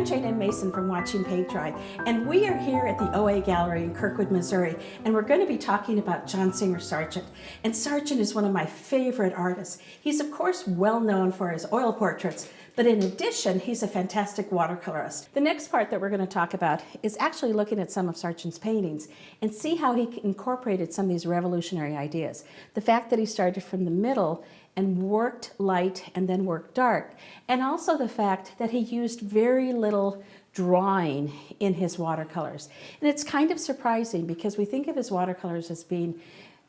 I'm Jane Ann Mason from Watching Paint Dry, and we are here at the OA Gallery in Kirkwood, Missouri, and we're going to be talking about John Singer Sargent. And Sargent is one of my favorite artists. He's of course well known for his oil portraits, but in addition, he's a fantastic watercolorist. The next part that we're going to talk about is actually looking at some of Sargent's paintings and see how he incorporated some of these revolutionary ideas. The fact that he started from the middle and worked light and then worked dark, and also the fact that he used very little drawing in his watercolors. And it's kind of surprising because we think of his watercolors as being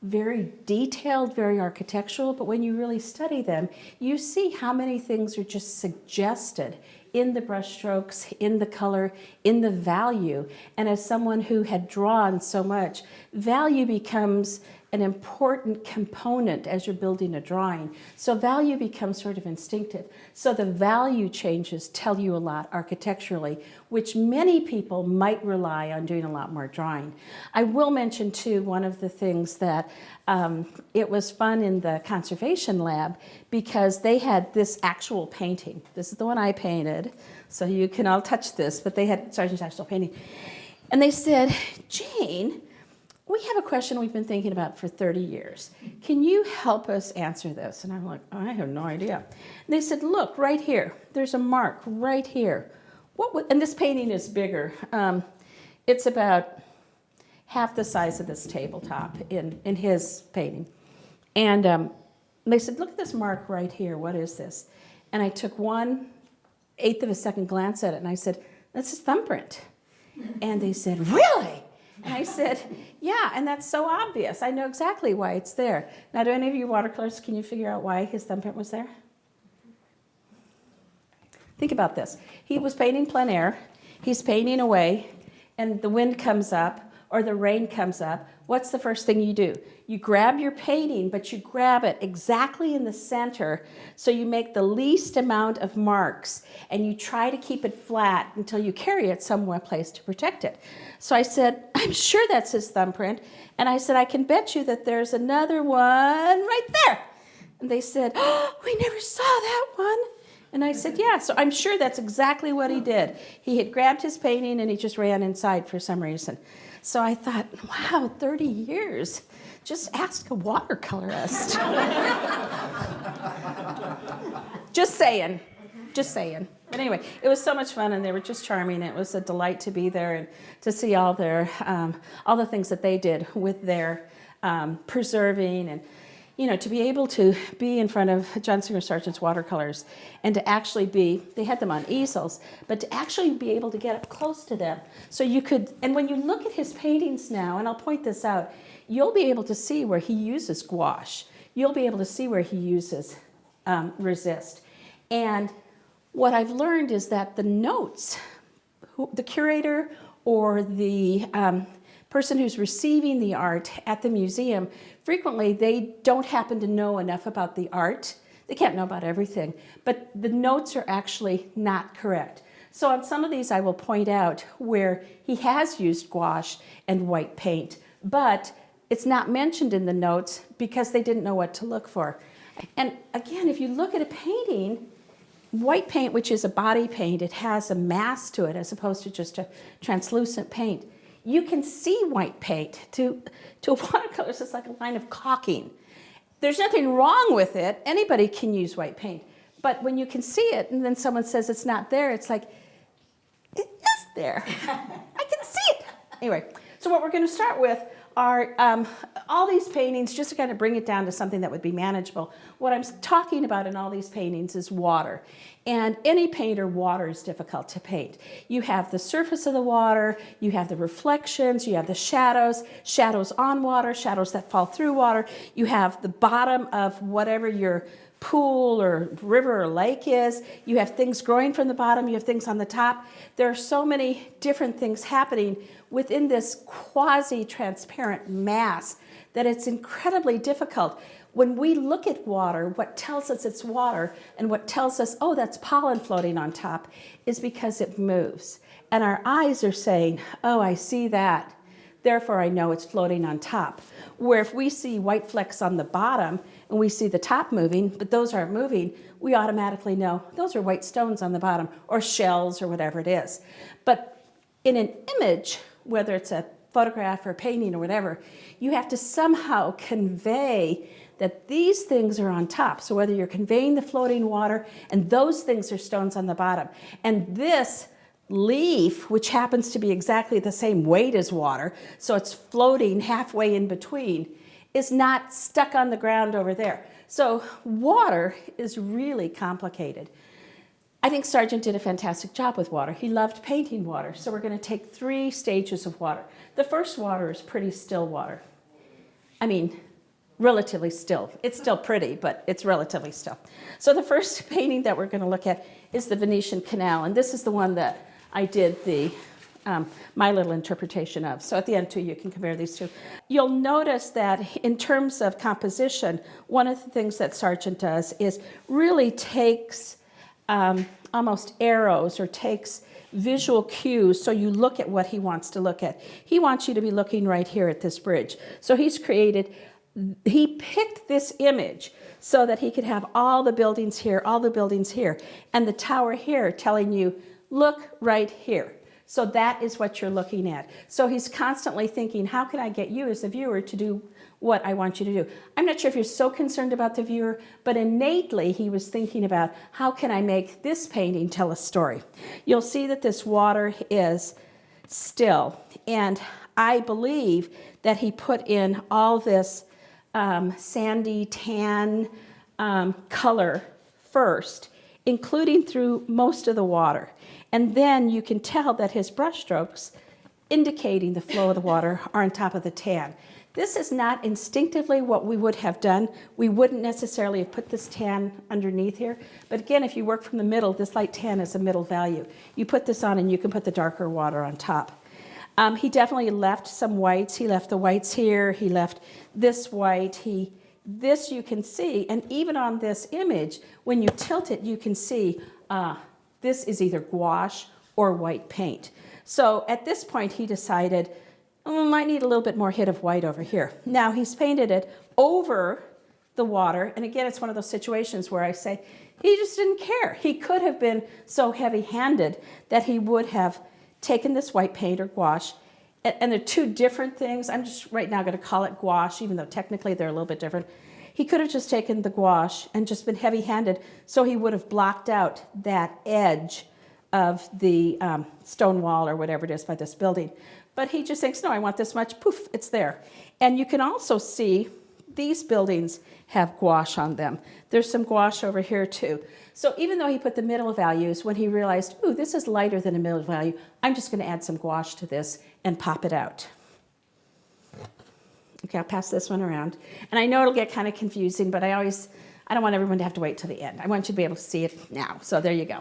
very detailed, very architectural, but when you really study them, you see how many things are just suggested in the brushstrokes, in the color, in the value. And as someone who had drawn so much, value becomes an important component as you're building a drawing. So value becomes sort of instinctive. So the value changes tell you a lot architecturally, which many people might rely on doing a lot more drawing. I will mention too, one of the things that it was fun in the conservation lab because they had this actual painting. This is the one I painted, so you can all touch this, but they had Sargent's actual painting. And they said, Jane, we have a question we've been thinking about for 30 years. Can you help us answer this? And I'm like, oh, I have no idea. And they said, look, right here. There's a mark right here. And this painting is bigger. It's about half the size of this tabletop in his painting. And they said, look at this mark right here. What is this? And I took 1/8 of a second glance at it, and I said, that's his thumbprint. And they said, really? And I said, yeah, and that's so obvious. I know exactly why it's there. Now, do any of you watercolorists, can you figure out why his thumbprint was there? Think about this. He was painting plein air. He's painting away, and the wind comes up, or the rain comes up. What's the first thing you do? You grab your painting, but you grab it exactly in the center, so you make the least amount of marks, and you try to keep it flat until you carry it somewhere place to protect it. So I said, I'm sure that's his thumbprint. And I said, I can bet you that there's another one right there. And they said, oh, we never saw that one. And I said, yeah, so I'm sure that's exactly what he did. He had grabbed his painting and he just ran inside for some reason. So I thought, wow, 30 years. Just ask a watercolorist. Just saying. Just saying. But anyway, it was so much fun, and they were just charming. It was a delight to be there and to see all their, all the things that they did with their preserving, and to be able to be in front of John Singer Sargent's watercolors and to actually be, they had them on easels, but to actually be able to get up close to them. So you could, and when you look at his paintings now, and I'll point this out, you'll be able to see where he uses gouache. You'll be able to see where he uses resist. And what I've learned is that the notes, the curator or the person who's receiving the art at the museum, frequently they don't happen to know enough about the art. They can't know about everything, but the notes are actually not correct. So on some of these I will point out where he has used gouache and white paint, but it's not mentioned in the notes because they didn't know what to look for. And again, if you look at a painting, white paint, which is a body paint, it has a mass to it as opposed to just a translucent paint. You can see white paint. To watercolors, it's like a line of caulking. There's nothing wrong with it. Anybody can use white paint. But when you can see it and then someone says it's not there, it's like, it is there. I can see it. Anyway, so what we're going to start with are all these paintings, just to kind of bring it down to something that would be manageable. What I'm talking about in all these paintings is water. And any painter, water is difficult to paint. You have the surface of the water, you have the reflections, you have the shadows, shadows on water, shadows that fall through water. You have the bottom of whatever your pool or river or lake is. You have things growing from the bottom, you have things on the top. There are so many different things happening within this quasi-transparent mass that it's incredibly difficult. When we look at water, what tells us it's water and what tells us, oh, that's pollen floating on top, is because it moves. And our eyes are saying, oh, I see that. therefore I know it's floating on top. Where if we see white flecks on the bottom and we see the top moving, but those aren't moving, we automatically know those are white stones on the bottom, or shells, or whatever it is. But in an image, whether it's a photograph or a painting or whatever, you have to somehow convey that these things are on top. So whether you're conveying the floating water and those things are stones on the bottom, and this leaf, which happens to be exactly the same weight as water, so it's floating halfway in between, is not stuck on the ground over there. So water is really complicated. I think Sargent did a fantastic job with water. He loved painting water. So we're going to take 3 stages of water. The first water is pretty still water. I mean, relatively still. It's still pretty, but it's relatively still. So the first painting that we're going to look at is the Venetian Canal. And this is the one that I did the my little interpretation of. So at the end too, you can compare these two. You'll notice that in terms of composition, one of the things that Sargent does is really takes almost arrows, or takes visual cues, so you look at what he wants to look at. He wants you to be looking right here at this bridge. So he picked this image so that he could have all the buildings here, all the buildings here, and the tower here telling you, look right here. So that is what you're looking at. So he's constantly thinking, how can I get you as the viewer to do what I want you to do? I'm not sure if you're so concerned about the viewer, but innately he was thinking about, how can I make this painting tell a story? You'll see that this water is still, and I believe that he put in all this sandy tan color first, including through most of the water. And then you can tell that his brushstrokes, indicating the flow of the water, are on top of the tan. This is not instinctively what we would have done. We wouldn't necessarily have put this tan underneath here. But again, if you work from the middle, this light tan is a middle value. You put this on and you can put the darker water on top. He definitely left some whites. He left the whites here. He left this white. This you can see, and even on this image, when you tilt it, you can see this is either gouache or white paint. So at this point, he decided, might need a little bit more hit of white over here. Now he's painted it over the water, and again, it's one of those situations where I say, he just didn't care. He could have been so heavy-handed that he would have taken this white paint or gouache, and they're two different things. I'm just right now going to call it gouache, even though technically they're a little bit different. He could have just taken the gouache and just been heavy-handed, so he would have blocked out that edge of the stone wall or whatever it is by this building. But he just thinks, no, I want this much, poof, it's there. And you can also see these buildings have gouache on them. There's some gouache over here too. So even though he put the middle values, when he realized, ooh, this is lighter than a middle value, I'm just going to add some gouache to this and pop it out. Okay, I'll pass this one around. And I know it'll get kind of confusing, but I don't want everyone to have to wait till the end. I want you to be able to see it now. So there you go.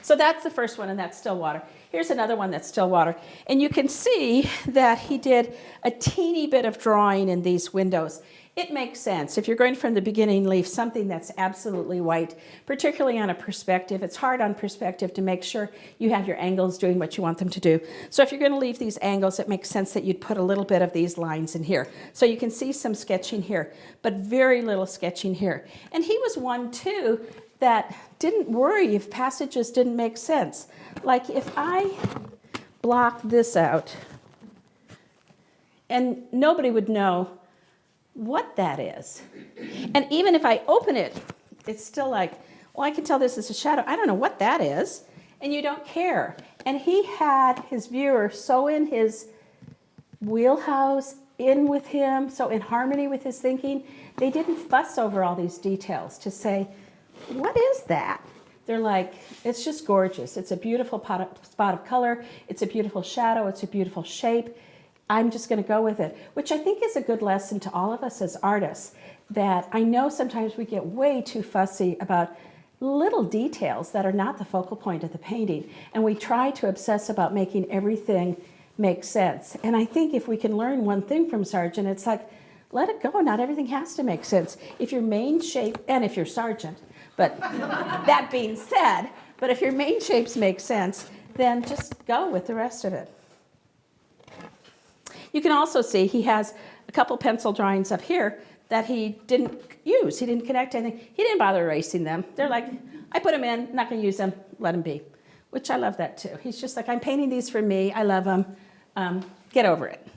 So that's the first one, and that's still water. Here's another one that's still water. And you can see that he did a teeny bit of drawing in these windows. It makes sense. If you're going from the beginning, leave something that's absolutely white, particularly on a perspective. It's hard on perspective to make sure you have your angles doing what you want them to do. So if you're going to leave these angles, it makes sense that you'd put a little bit of these lines in here. So you can see some sketching here, but very little sketching here. And he was one, too, that didn't worry if passages didn't make sense. Like if I block this out, and nobody would know what that is. And even if I open it, it's still like, well, I can tell this is a shadow. I don't know what that is. And you don't care. And he had his viewer so in his wheelhouse, in with him, so in harmony with his thinking, they didn't fuss over all these details to say, what is that? They're like, it's just gorgeous. It's a beautiful spot of color. It's a beautiful shadow. It's a beautiful shape. I'm just going to go with it, which I think is a good lesson to all of us as artists, that I know sometimes we get way too fussy about little details that are not the focal point of the painting, and we try to obsess about making everything make sense. And I think if we can learn one thing from Sargent, it's like, let it go. Not everything has to make sense. If your main shape, and if you're Sargent, but that being said, but if your main shapes make sense, then just go with the rest of it. You can also see he has a couple pencil drawings up here that he didn't use. He didn't connect anything. He didn't bother erasing them. They're like, I put them in, not going to use them, let them be, which I love that too. He's just like, I'm painting these for me. I love them. Get over it.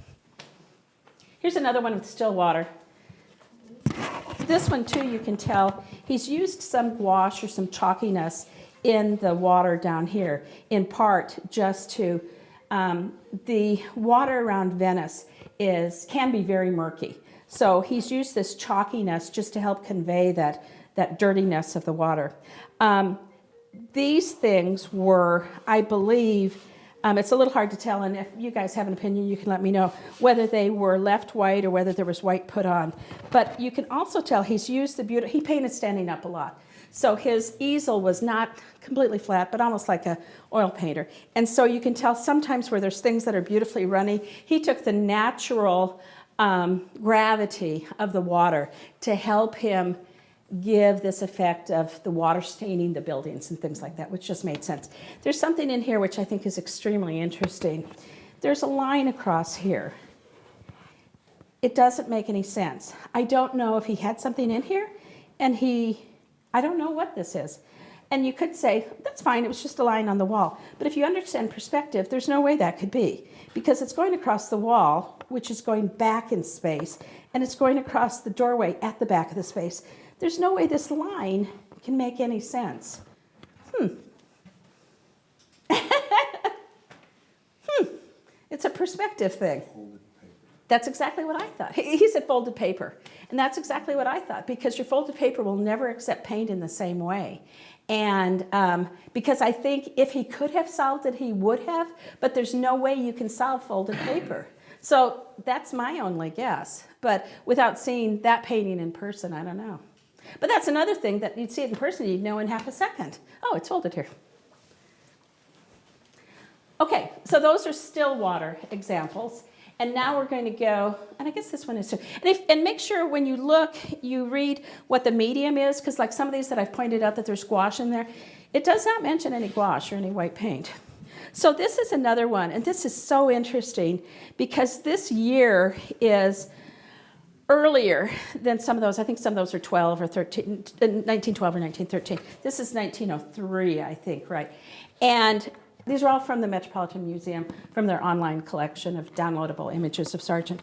Here's another one with still water. This one too, you can tell he's used some gouache or some chalkiness in the water down here, in part just to, the water around Venice can be very murky. So he's used this chalkiness just to help convey that dirtiness of the water. These things were, I believe, it's a little hard to tell, and if you guys have an opinion, you can let me know whether they were left white or whether there was white put on. But you can also tell he's used he painted standing up a lot. So his easel was not completely flat, but almost like a oil painter. And so you can tell sometimes where there's things that are beautifully runny, he took the natural gravity of the water to help him give this effect of the water staining the buildings and things like that, which just made sense. There's something in here which I think is extremely interesting. There's a line across here. It doesn't make any sense. I don't know if he had something in here, and I don't know what this is. And you could say, that's fine, it was just a line on the wall. But if you understand perspective, there's no way that could be, because it's going across the wall, which is going back in space, and it's going across the doorway at the back of the space. There's no way this line can make any sense. It's a perspective thing. That's exactly what I thought. He said folded paper. And that's exactly what I thought, because your folded paper will never accept paint in the same way. And because I think if he could have solved it, he would have, but there's no way you can solve folded paper. So that's my only guess. But without seeing that painting in person, I don't know. But that's another thing that you'd see it in person, you'd know in half a second. Oh, it's folded here. Okay, so those are still water examples. And now we're going to go, and I guess this one is too. And make sure when you look, you read what the medium is, because like some of these that I've pointed out that there's gouache in there, it does not mention any gouache or any white paint. So this is another one, and this is so interesting because this year is earlier than some of those. I think some of those are 12 or 13, 1912 or 1913. This is 1903, I think, right? And these are all from the Metropolitan Museum, from their online collection of downloadable images of Sargent.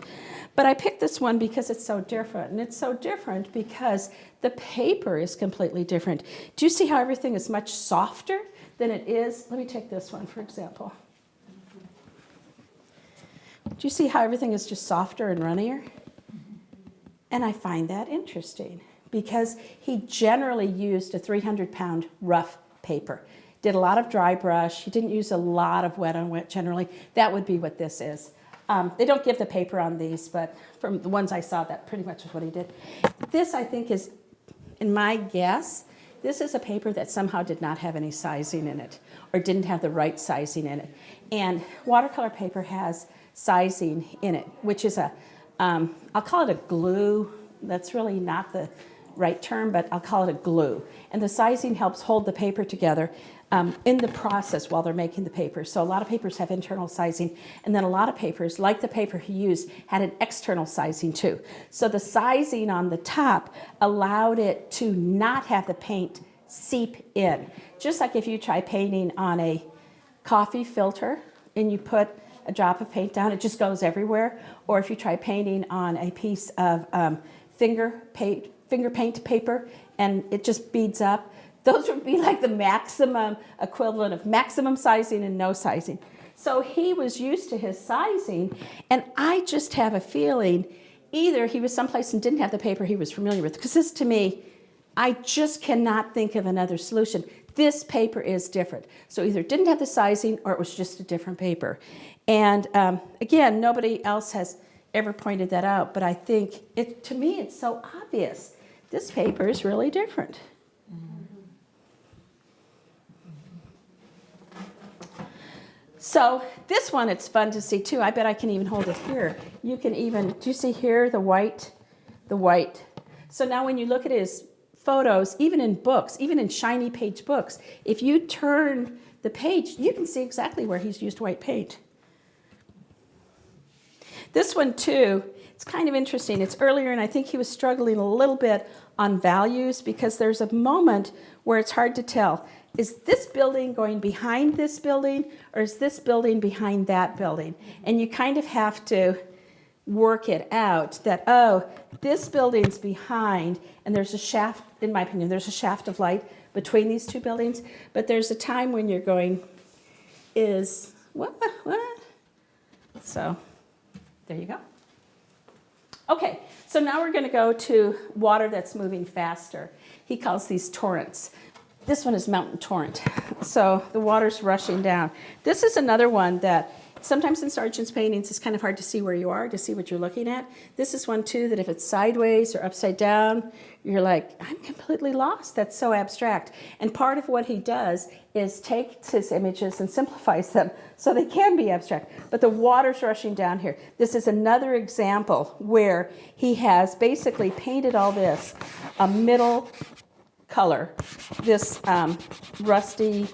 But I picked this one because it's so different. And it's so different because the paper is completely different. Do you see how everything is much softer than it is? Let me take this one, for example. Do you see how everything is just softer and runnier? And I find that interesting because he generally used a 300-pound rough paper. Did a lot of dry brush. He didn't use a lot of wet on wet generally. That would be what this is. They don't give the paper on these, but from the ones I saw, that pretty much is what he did. This, I think, is, in my guess, this is a paper that somehow did not have any sizing in it or didn't have the right sizing in it. And watercolor paper has sizing in it, which is I'll call it a glue. That's really not the right term, but I'll call it a glue. And the sizing helps hold the paper together in the process while they're making the paper. So a lot of papers have internal sizing, and then a lot of papers, like the paper he used, had an external sizing too. So the sizing on the top allowed it to not have the paint seep in. Just like if you try painting on a coffee filter and you put a drop of paint down, it just goes everywhere. Or if you try painting on a piece of finger paint paper and it just beads up, those would be like the maximum equivalent of maximum sizing and no sizing. So he was used to his sizing, and I just have a feeling either he was someplace and didn't have the paper he was familiar with, because this to me, I just cannot think of another solution. This paper is different. So either it didn't have the sizing or it was just a different paper. And again, nobody else has ever pointed that out, but I think, to me, it's so obvious. This paper is really different. So this one, it's fun to see too. I bet I can even hold it here. You can even, do you see here the white? The white. So now when you look at his photos, even in books, even in shiny page books, if you turn the page, you can see exactly where he's used white paint. This one too, it's kind of interesting. It's earlier, and I think he was struggling a little bit on values because there's a moment where it's hard to tell. Is this building going behind this building, or is this building behind that building? And you kind of have to work it out that, oh, this building's behind, and there's a shaft, in my opinion, there's a shaft of light between these two buildings, but there's a time when you're going, is, what? So, there you go. Okay, so now we're gonna go to water that's moving faster. He calls these torrents. This one is mountain torrent. So the water's rushing down. This is another one that sometimes in Sargent's paintings it's kind of hard to see where you are, to see what you're looking at. This is one too that if it's sideways or upside down, you're like, I'm completely lost. That's so abstract. And part of what he does is takes his images and simplifies them so they can be abstract. But the water's rushing down here. This is another example where he has basically painted all this a middle color, this rusty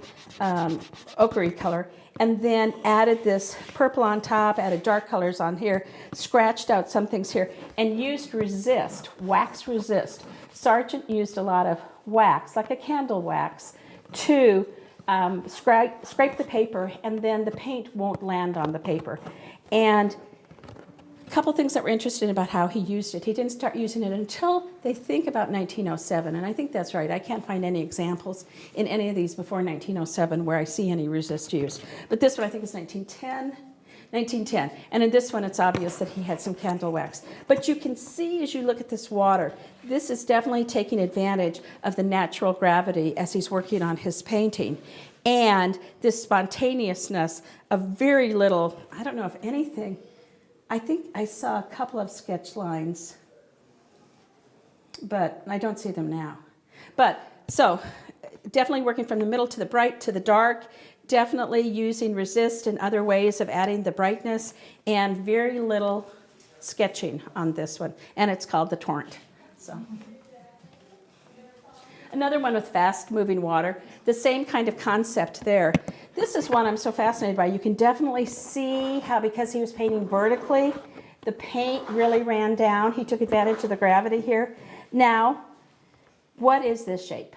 ochre color, and then added this purple on top, added dark colors on here, scratched out some things here, and used resist, wax resist. Sargent used a lot of wax, like a candle wax, to scrape the paper, and then the paint won't land on the paper. And a couple things that were interesting about how he used it. He didn't start using it until they think about 1907, and I think that's right. I can't find any examples in any of these before 1907 where I see any resist used. But this one I think is 1910. And in this one it's obvious that he had some candle wax. But you can see as you look at this water, this is definitely taking advantage of the natural gravity as he's working on his painting. And this spontaneousness of very little, I don't know if anything, I think I saw a couple of sketch lines, but I don't see them now. But so definitely working from the middle to the bright to the dark, definitely using resist and other ways of adding the brightness, and very little sketching on this one. And it's called the torrent. So another one with fast moving water, the same kind of concept there. This is one I'm so fascinated by. You can definitely see how, because he was painting vertically, the paint really ran down. He took advantage of the gravity here. Now, what is this shape?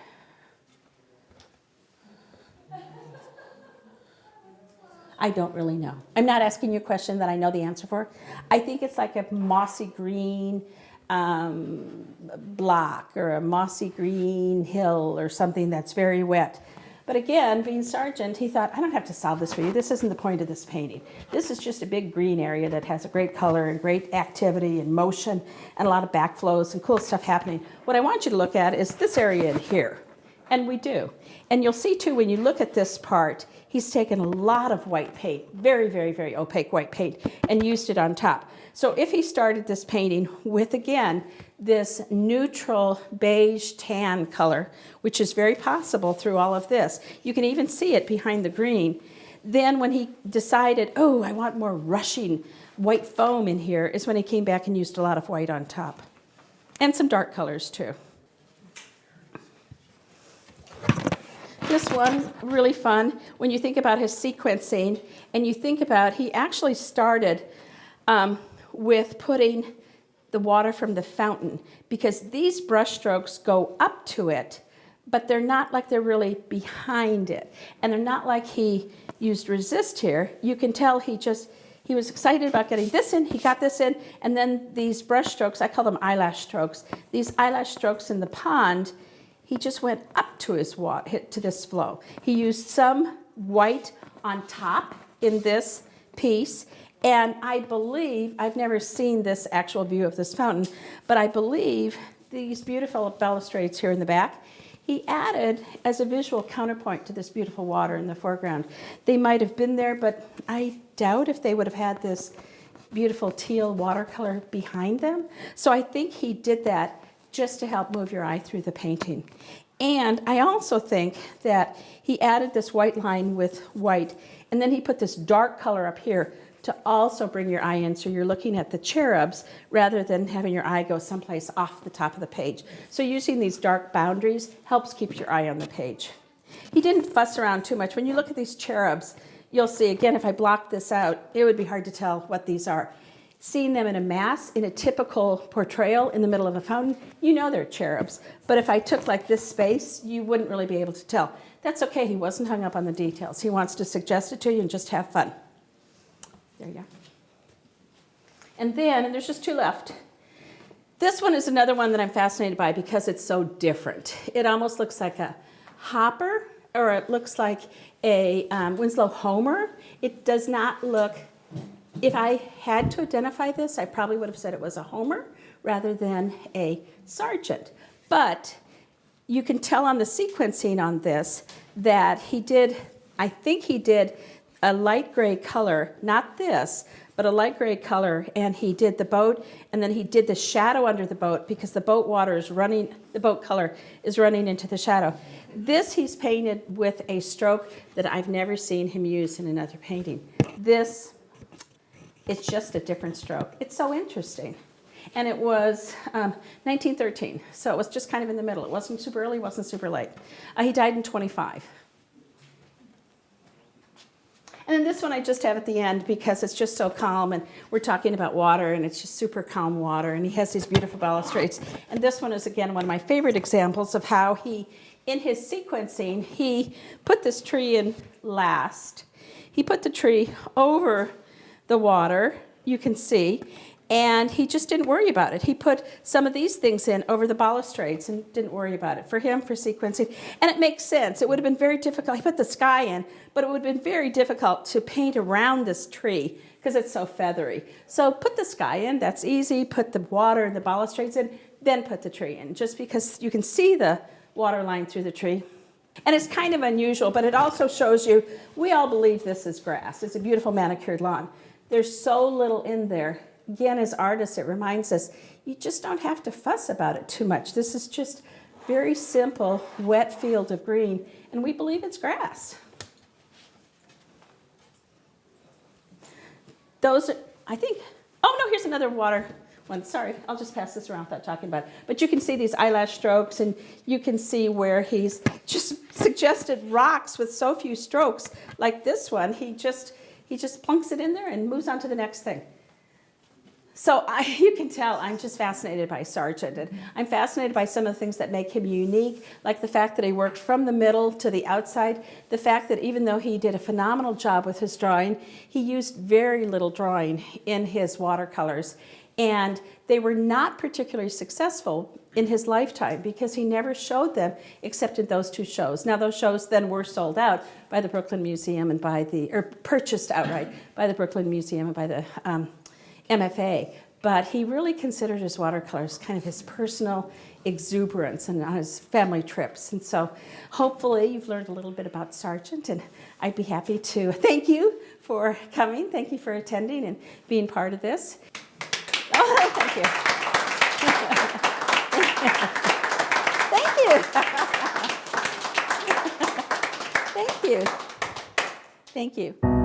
I don't really know. I'm not asking you a question that I know the answer for. I think it's like a mossy green block or a mossy green hill or something that's very wet. But again, being Sargent, he thought, I don't have to solve this for you. This isn't the point of this painting. This is just a big green area that has a great color and great activity and motion and a lot of backflows and cool stuff happening. What I want you to look at is this area in here. And we do. And you'll see too, when you look at this part, he's taken a lot of white paint, very, very, very opaque white paint, and used it on top. So if he started this painting with, again, this neutral beige tan color, which is very possible through all of this, you can even see it behind the green. Then when he decided, oh, I want more rushing white foam in here, is when he came back and used a lot of white on top. And some dark colors too. This one, really fun, when you think about his sequencing, and you think about, he actually started with putting the water from the fountain, because these brush strokes go up to it, but they're not like they're really behind it. And they're not like he used resist here. You can tell he was excited about getting this in, he got this in, and then these brush strokes, I call them eyelash strokes, these eyelash strokes in the pond, he just went up to his to this flow. He used some white on top in this piece, and I believe, I've never seen this actual view of this fountain, but I believe these beautiful balustrades here in the back, he added as a visual counterpoint to this beautiful water in the foreground. They might have been there, but I doubt if they would have had this beautiful teal watercolor behind them. So I think he did that just to help move your eye through the painting. And I also think that he added this white line with white, and then he put this dark color up here to also bring your eye in, so you're looking at the cherubs rather than having your eye go someplace off the top of the page. So using these dark boundaries helps keep your eye on the page. He didn't fuss around too much. When you look at these cherubs, you'll see, again, if I block this out, it would be hard to tell what these are. seeing them in a mass, in a typical portrayal in the middle of a fountain, you know they're cherubs. But if I took like this space, you wouldn't really be able to tell. That's okay, he wasn't hung up on the details. He wants to suggest it to you and just have fun. There you go. And then, there's just two left. This one is another one that I'm fascinated by because it's so different. It almost looks like a hopper, or it looks like a Winslow Homer. It does not look, if I had to identify this, I probably would have said it was a Homer rather than a Sargent. But you can tell on the sequencing on this that he did, I think he did a light gray color, not this, but a light gray color, and he did the boat, and then he did the shadow under the boat because the boat water is running, the boat color is running into the shadow. This he's painted with a stroke that I've never seen him use in another painting. This, it's just a different stroke. It's so interesting. And it was 1913, so it was just kind of in the middle. It wasn't super early, wasn't super late. He died in 25. And then this one I just have at the end because it's just so calm, and we're talking about water, and it's just super calm water, and he has these beautiful balustrades. And this one is, again, one of my favorite examples of how he, in his sequencing, he put this tree in last. He put the tree over the water, you can see, and he just didn't worry about it. He put some of these things in over the balustrades and didn't worry about it. For him, for sequencing, and it makes sense. It would have been very difficult. He put the sky in, but it would have been very difficult to paint around this tree because it's so feathery. So put the sky in, that's easy. Put the water and the balustrades in, then put the tree in, just because you can see the water line through the tree. And it's kind of unusual, but it also shows you, we all believe this is grass. It's a beautiful manicured lawn. There's so little in there. Again, as artists, it reminds us, you just don't have to fuss about it too much. This is just very simple, wet field of green, and we believe it's grass. Those, I think, oh no, here's another water one. Sorry, I'll just pass this around without talking about it. But you can see these eyelash strokes, and you can see where he's just suggested rocks with so few strokes. Like this one, he just plunks it in there and moves on to the next thing. So you can tell I'm just fascinated by Sargent, and I'm fascinated by some of the things that make him unique, like the fact that he worked from the middle to the outside, the fact that even though he did a phenomenal job with his drawing, he used very little drawing in his watercolors, and they were not particularly successful in his lifetime because he never showed them except in those two shows. Now those shows then were sold out by the Brooklyn Museum and or purchased outright by the Brooklyn Museum and by the MFA, but he really considered his watercolors kind of his personal exuberance and on his family trips. And so hopefully you've learned a little bit about Sargent, and I'd be happy to thank you for coming. Thank you for attending and being part of this. Oh, thank you. Thank you. Thank you. Thank you.